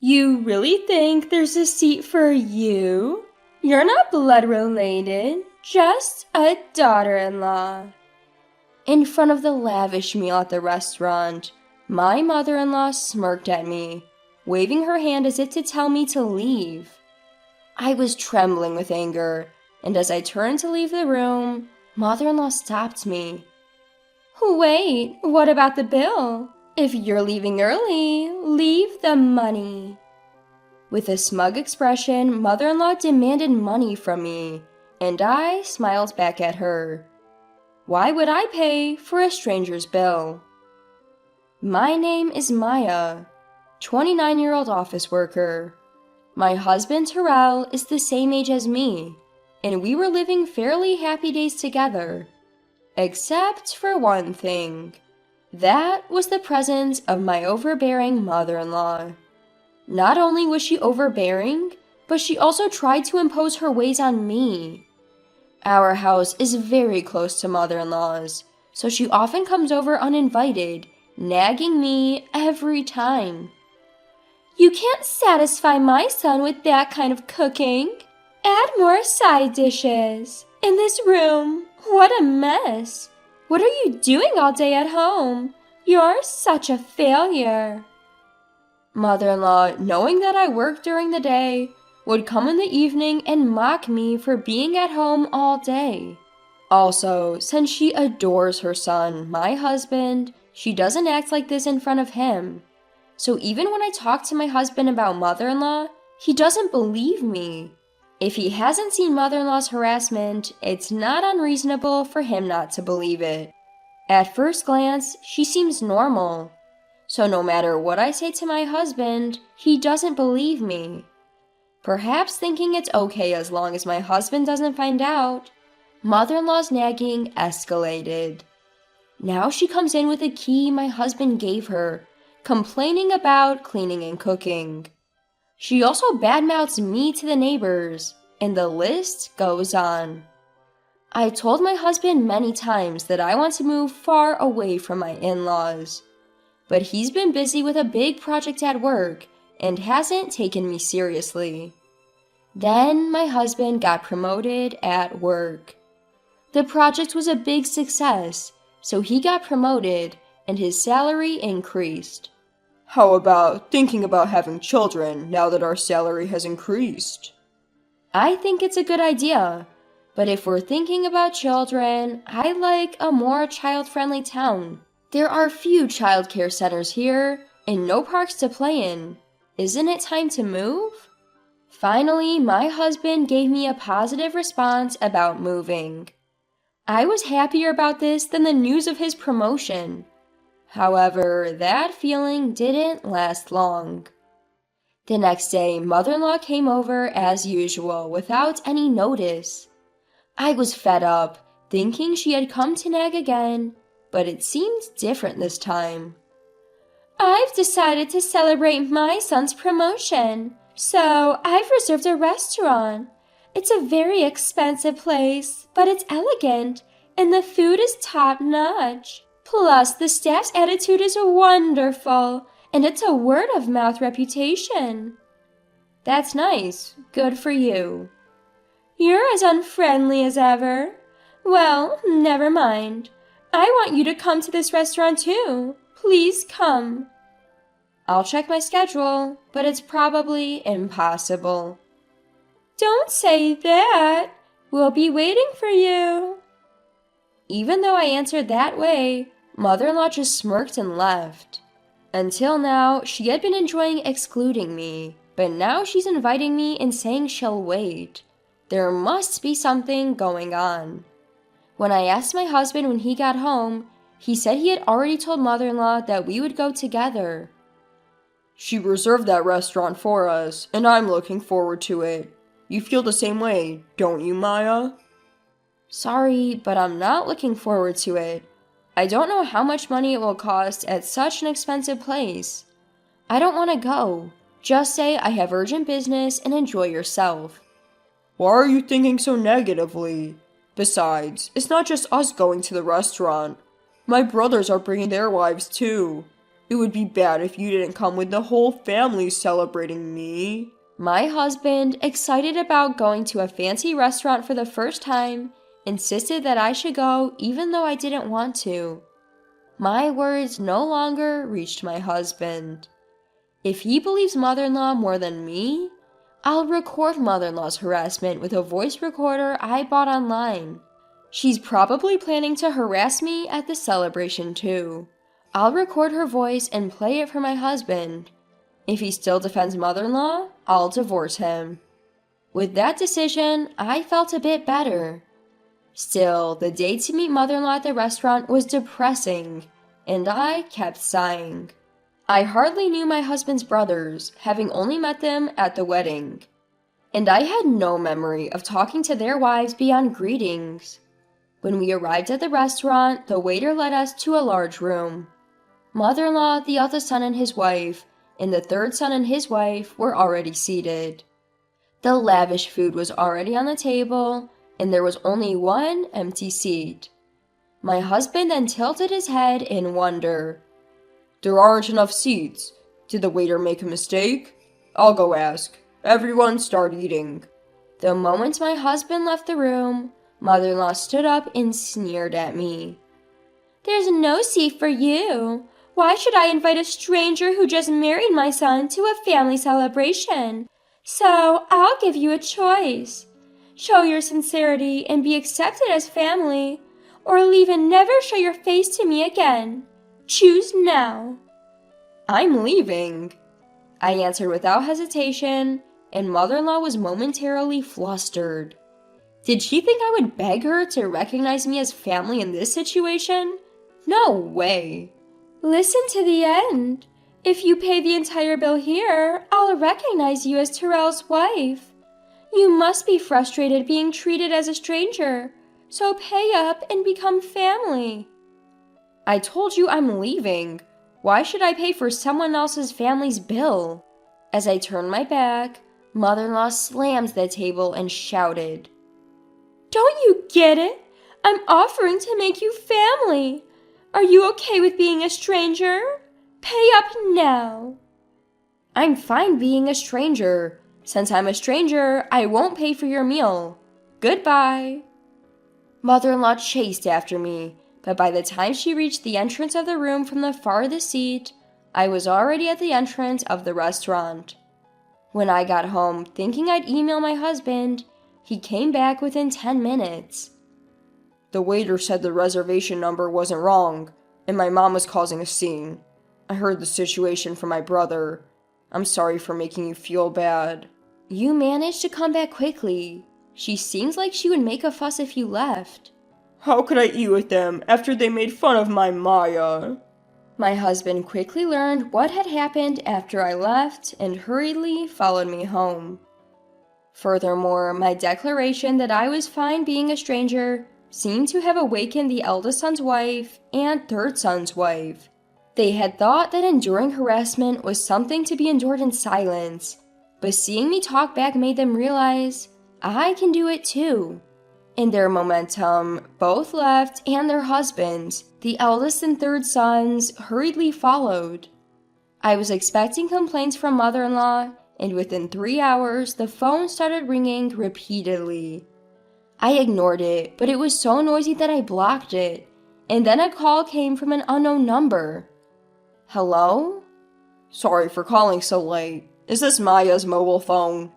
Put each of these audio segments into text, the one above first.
You really think there's a seat for you? You're not blood related, just a daughter-in-law. In front of the lavish meal at the restaurant, my mother-in-law smirked at me, waving her hand as if to tell me to leave. I was trembling with anger, and as I turned to leave the room, mother-in-law stopped me. Wait, what about the bill? If you're leaving early, leave the money. With a smug expression, mother-in-law demanded money from me, and I smiled back at her. Why would I pay for a stranger's bill? My name is Maya, 29-year-old office worker. My husband Terrell is the same age as me, and we were living fairly happy days together. Except for one thing. That was the presence of my overbearing mother-in-law. Not only was she overbearing, but she also tried to impose her ways on me. Our house is very close to mother-in-law's, so she often comes over uninvited, nagging me every time. You can't satisfy my son with that kind of cooking. Add more side dishes. In this room, what a mess. What are you doing all day at home? You're such a failure. Mother-in-law, knowing that I work during the day, would come in the evening and mock me for being at home all day. Also, since she adores her son, my husband, she doesn't act like this in front of him. So even when I talk to my husband about mother-in-law, he doesn't believe me. If he hasn't seen mother-in-law's harassment, it's not unreasonable for him not to believe it. At first glance, she seems normal. So no matter what I say to my husband, he doesn't believe me. Perhaps thinking it's okay as long as my husband doesn't find out, mother-in-law's nagging escalated. Now she comes in with a key my husband gave her, complaining about cleaning and cooking. She also badmouths me to the neighbors, and the list goes on. I told my husband many times that I want to move far away from my in-laws, but he's been busy with a big project at work and hasn't taken me seriously. Then my husband got promoted at work. The project was a big success, so he got promoted and his salary increased. How about thinking about having children now that our salary has increased? I think it's a good idea, but if we're thinking about children, I'd like a more child-friendly town. There are few child care centers here and no parks to play in. Isn't it time to move? Finally, my husband gave me a positive response about moving. I was happier about this than the news of his promotion. However, that feeling didn't last long. The next day, mother-in-law came over as usual without any notice. I was fed up, thinking she had come to nag again, but it seemed different this time. I've decided to celebrate my son's promotion, so I've reserved a restaurant. It's a very expensive place, but it's elegant, and the food is top-notch. Plus, the staff's attitude is wonderful, and it's a word-of-mouth reputation. That's nice. Good for you. You're as unfriendly as ever. Well, never mind. I want you to come to this restaurant too. Please come. I'll check my schedule, but it's probably impossible. Don't say that. We'll be waiting for you. Even though I answered that way, mother-in-law just smirked and left. Until now, she had been enjoying excluding me, but now she's inviting me and saying she'll wait. There must be something going on. When I asked my husband when he got home, he said he had already told mother-in-law that we would go together. She reserved that restaurant for us, and I'm looking forward to it. You feel the same way, don't you, Maya? Sorry, but I'm not looking forward to it. I don't know how much money it will cost at such an expensive place. I don't want to go. Just say I have urgent business and enjoy yourself. Why are you thinking so negatively? Besides, it's not just us going to the restaurant. My brothers are bringing their wives too. It would be bad if you didn't come with the whole family celebrating me. My husband, excited about going to a fancy restaurant for the first time, insisted that I should go even though I didn't want to. My words no longer reached my husband. If he believes mother-in-law more than me, I'll record mother-in-law's harassment with a voice recorder I bought online. She's probably planning to harass me at the celebration too. I'll record her voice and play it for my husband. If he still defends mother-in-law, I'll divorce him. With that decision, I felt a bit better. Still, the day to meet mother-in-law at the restaurant was depressing, and I kept sighing. I hardly knew my husband's brothers, having only met them at the wedding. And I had no memory of talking to their wives beyond greetings. When we arrived at the restaurant, the waiter led us to a large room. Mother-in-law, the eldest son and his wife, and the third son and his wife were already seated. The lavish food was already on the table, and there was only one empty seat. My husband then tilted his head in wonder. There aren't enough seats. Did the waiter make a mistake? I'll go ask. Everyone start eating. The moment my husband left the room, mother-in-law stood up and sneered at me. There's no seat for you. Why should I invite a stranger who just married my son to a family celebration? So I'll give you a choice. Show your sincerity and be accepted as family, or leave and never show your face to me again. Choose now. I'm leaving, I answered without hesitation, and mother-in-law was momentarily flustered. Did she think I would beg her to recognize me as family in this situation? No way. Listen to the end. If you pay the entire bill here, I'll recognize you as Terrell's wife. You must be frustrated being treated as a stranger, so pay up and become family. I told you I'm leaving. Why should I pay for someone else's family's bill? As I turned my back, mother-in-law slammed the table and shouted, Don't you get it? I'm offering to make you family. Are you okay with being a stranger? Pay up now. I'm fine being a stranger. Since I'm a stranger, I won't pay for your meal. Goodbye. Mother-in-law chased after me, but by the time she reached the entrance of the room from the farthest seat, I was already at the entrance of the restaurant. When I got home, thinking I'd email my husband, he came back within 10 minutes. The waiter said the reservation number wasn't wrong, and my mom was causing a scene. I heard the situation from my brother. I'm sorry for making you feel bad. You managed to come back quickly. She seems like she would make a fuss if you left. How could I eat with them after they made fun of my Maya? My husband quickly learned what had happened after I left and hurriedly followed me home. Furthermore, my declaration that I was fine being a stranger seemed to have awakened the eldest son's wife and third son's wife. They had thought that enduring harassment was something to be endured in silence, but seeing me talk back made them realize I can do it too. In their momentum, both left and their husbands, the eldest and third sons, hurriedly followed. I was expecting complaints from mother-in-law, and within 3 hours, the phone started ringing repeatedly. I ignored it, but it was so noisy that I blocked it, and then a call came from an unknown number. Hello? Sorry for calling so late. Is this Maya's mobile phone?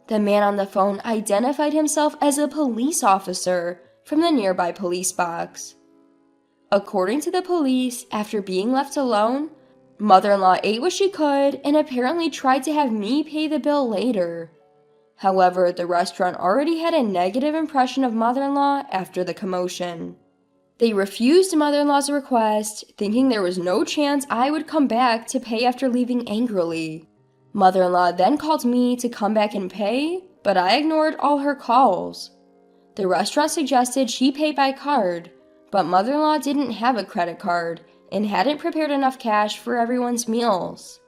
The man on the phone identified himself as a police officer from the nearby police box. According to the police, after being left alone, mother-in-law ate what she could and apparently tried to have me pay the bill later. However, the restaurant already had a negative impression of mother-in-law after the commotion. They refused mother-in-law's request, thinking there was no chance I would come back to pay after leaving angrily. Mother-in-law then called me to come back and pay, but I ignored all her calls. The restaurant suggested she pay by card, but mother-in-law didn't have a credit card and hadn't prepared enough cash for everyone's meals.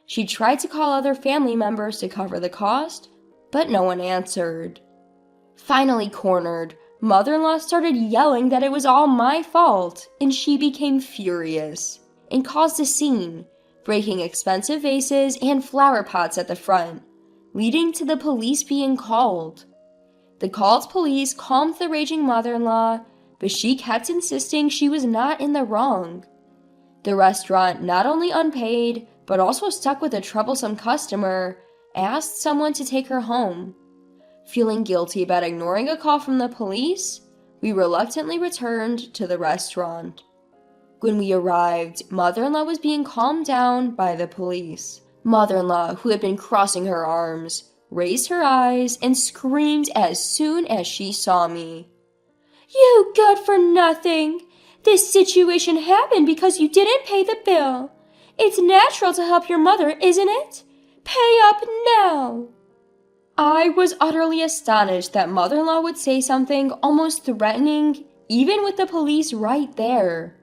She tried to call other family members to cover the cost, but no one answered. Finally cornered, mother-in-law started yelling that it was all my fault, and she became furious. and caused a scene, breaking expensive vases and flower pots at the front, leading to the police being called. The called police calmed the raging mother-in-law, but she kept insisting she was not in the wrong. The restaurant not only unpaid, but also stuck with a troublesome customer, asked someone to take her home. Feeling guilty about ignoring a call from the police, we reluctantly returned to the restaurant. When we arrived, mother-in-law was being calmed down by the police. Mother-in-law, who had been crossing her arms, raised her eyes and screamed as soon as she saw me. "You good-for-nothing! This situation happened because you didn't pay the bill. It's natural to help your mother, isn't it? Pay up now!" I was utterly astonished that mother-in-law would say something almost threatening, even with the police right there.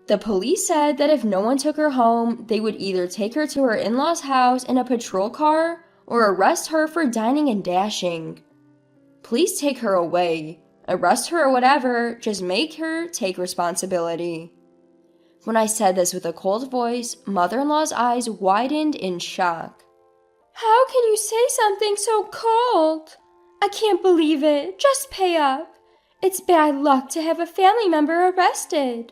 The police said that if no one took her home, they would either take her to her in-laws' house in a patrol car or arrest her for dining and dashing. Please take her away. Arrest her or whatever, just make her take responsibility. When I said this with a cold voice, mother-in-law's eyes widened in shock. "How can you say something so cold? I can't believe it. Just pay up. It's bad luck to have a family member arrested."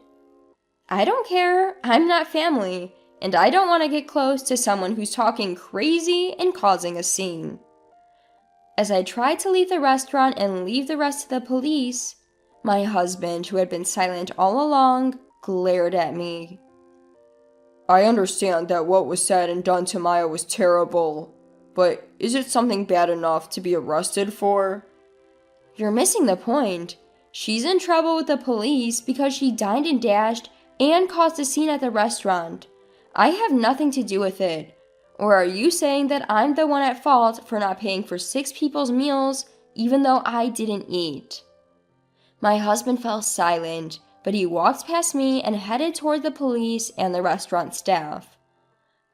I don't care. I'm not family, and I don't want to get close to someone who's talking crazy and causing a scene. As I tried to leave the restaurant and leave the rest of the police, my husband, who had been silent all along, glared at me. I understand that what was said and done to Maya was terrible, but is it something bad enough to be arrested for? You're missing the point. She's in trouble with the police because she dined and dashed and caused a scene at the restaurant. I have nothing to do with it. Or are you saying that I'm the one at fault for not paying for 6 people's meals even though I didn't eat? My husband fell silent, but he walked past me and headed toward the police and the restaurant staff.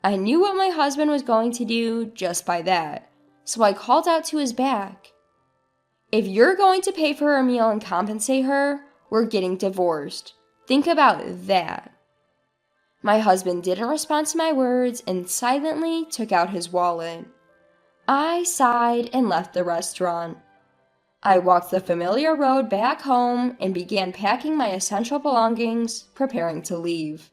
I knew what my husband was going to do just by that, so I called out to his back. "If you're going to pay for her meal and compensate her, we're getting divorced. Think about that." My husband didn't respond to my words and silently took out his wallet. I sighed and left the restaurant. I walked the familiar road back home and began packing my essential belongings, preparing to leave.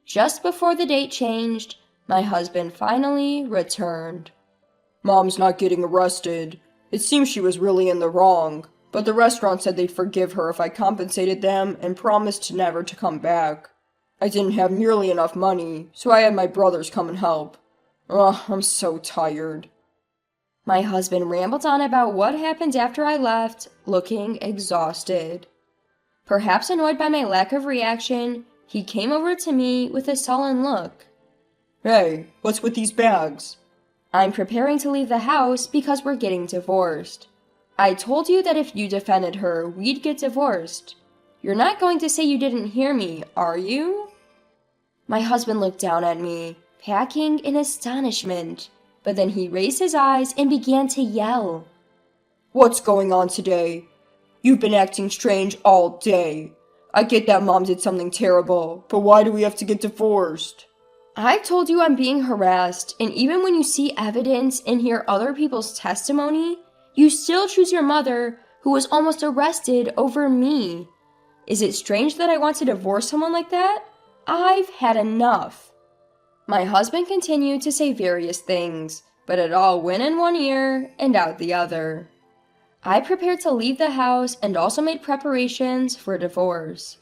Just before the date changed, my husband finally returned. "Mom's not getting arrested. It seems she was really in the wrong, but the restaurant said they'd forgive her if I compensated them and promised never to come back. I didn't have nearly enough money, so I had my brothers come and help. Ugh, I'm so tired." My husband rambled on about what happened after I left, looking exhausted. Perhaps annoyed by my lack of reaction, he came over to me with a sullen look. "Hey, what's with these bags?" "I'm preparing to leave the house because we're getting divorced. I told you that if you defended her, we'd get divorced. You're not going to say you didn't hear me, are you?" My husband looked down at me, packing in astonishment, but then he raised his eyes and began to yell. "What's going on today? You've been acting strange all day. I get that Mom did something terrible, but why do we have to get divorced?" "I told you I'm being harassed, and even when you see evidence and hear other people's testimony, you still choose your mother, who was almost arrested, over me. Is it strange that I want to divorce someone like that? I've had enough." My husband continued to say various things, but it all went in one ear and out the other. I prepared to leave the house and also made preparations for divorce.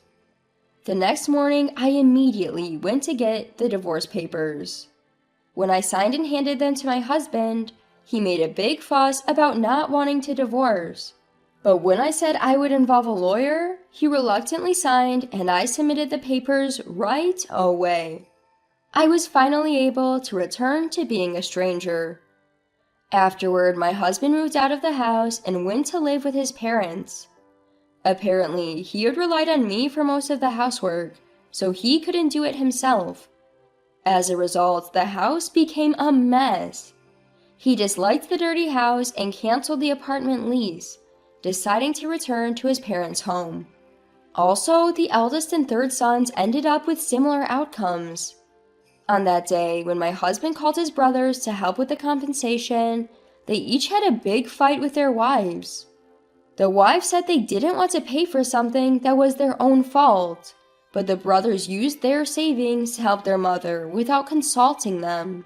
The next morning, I immediately went to get the divorce papers. When I signed and handed them to my husband, he made a big fuss about not wanting to divorce. But when I said I would involve a lawyer, he reluctantly signed and I submitted the papers right away. I was finally able to return to being a stranger. Afterward, my husband moved out of the house and went to live with his parents. Apparently, he had relied on me for most of the housework, so he couldn't do it himself. As a result, the house became a mess. He disliked the dirty house and canceled the apartment lease, deciding to return to his parents' home. Also, the eldest and third sons ended up with similar outcomes. On that day, when my husband called his brothers to help with the compensation, they each had a big fight with their wives. The wives said they didn't want to pay for something that was their own fault, but the brothers used their savings to help their mother without consulting them.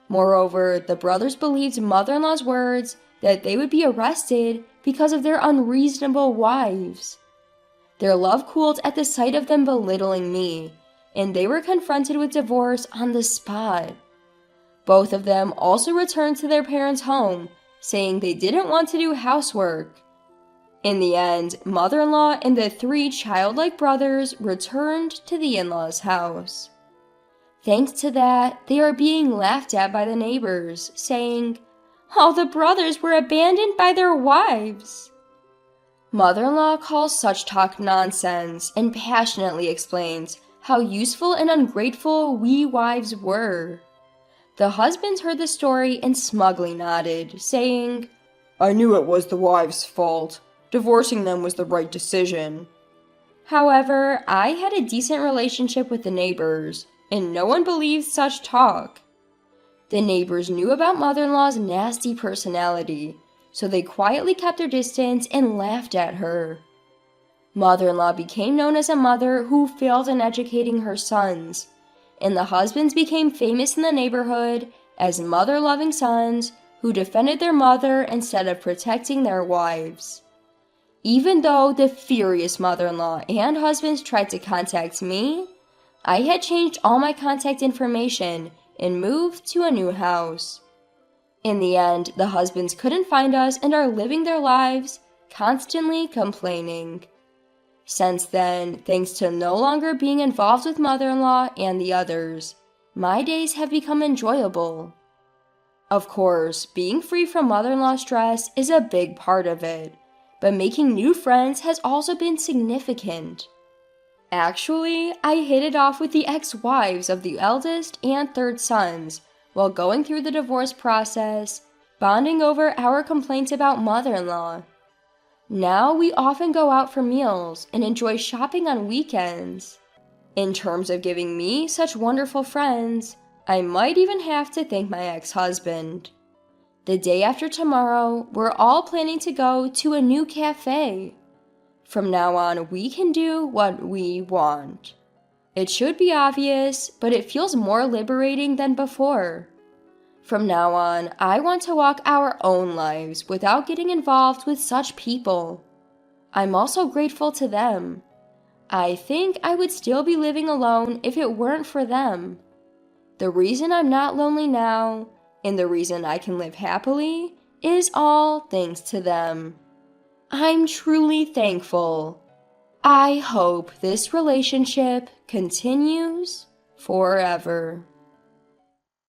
Moreover, the brothers believed mother-in-law's words that they would be arrested because of their unreasonable wives. Their love cooled at the sight of them belittling me, and they were confronted with divorce on the spot. Both of them also returned to their parents' home, saying they didn't want to do housework. In the end, mother-in-law and the 3 childlike brothers returned to the in-laws' house. Thanks to that, they are being laughed at by the neighbors, saying, "All the brothers were abandoned by their wives." Mother-in-law calls such talk nonsense and passionately explains how useful and ungrateful we wives were. The husbands heard the story and smugly nodded, saying, "I knew it was the wives' fault. Divorcing them was the right decision." However, I had a decent relationship with the neighbors, and no one believed such talk. The neighbors knew about mother-in-law's nasty personality, so they quietly kept their distance and laughed at her. Mother-in-law became known as a mother who failed in educating her sons, and the husbands became famous in the neighborhood as mother-loving sons who defended their mother instead of protecting their wives. Even though the furious mother-in-law and husbands tried to contact me, I had changed all my contact information and moved to a new house. In the end, the husbands couldn't find us and are living their lives, constantly complaining. Since then, thanks to no longer being involved with mother-in-law and the others, my days have become enjoyable. Of course, being free from mother-in-law stress is a big part of it, but making new friends has also been significant. Actually, I hit it off with the ex-wives of the eldest and third sons while going through the divorce process, bonding over our complaints about mother-in-law. Now we often go out for meals and enjoy shopping on weekends. In terms of giving me such wonderful friends, I might even have to thank my ex-husband. The day after tomorrow, we're all planning to go to a new cafe. From now on, we can do what we want. It should be obvious, but it feels more liberating than before. From now on, I want to walk our own lives without getting involved with such people. I'm also grateful to them. I think I would still be living alone if it weren't for them. The reason I'm not lonely now, and the reason I can live happily, is all thanks to them. I'm truly thankful. I hope this relationship continues forever.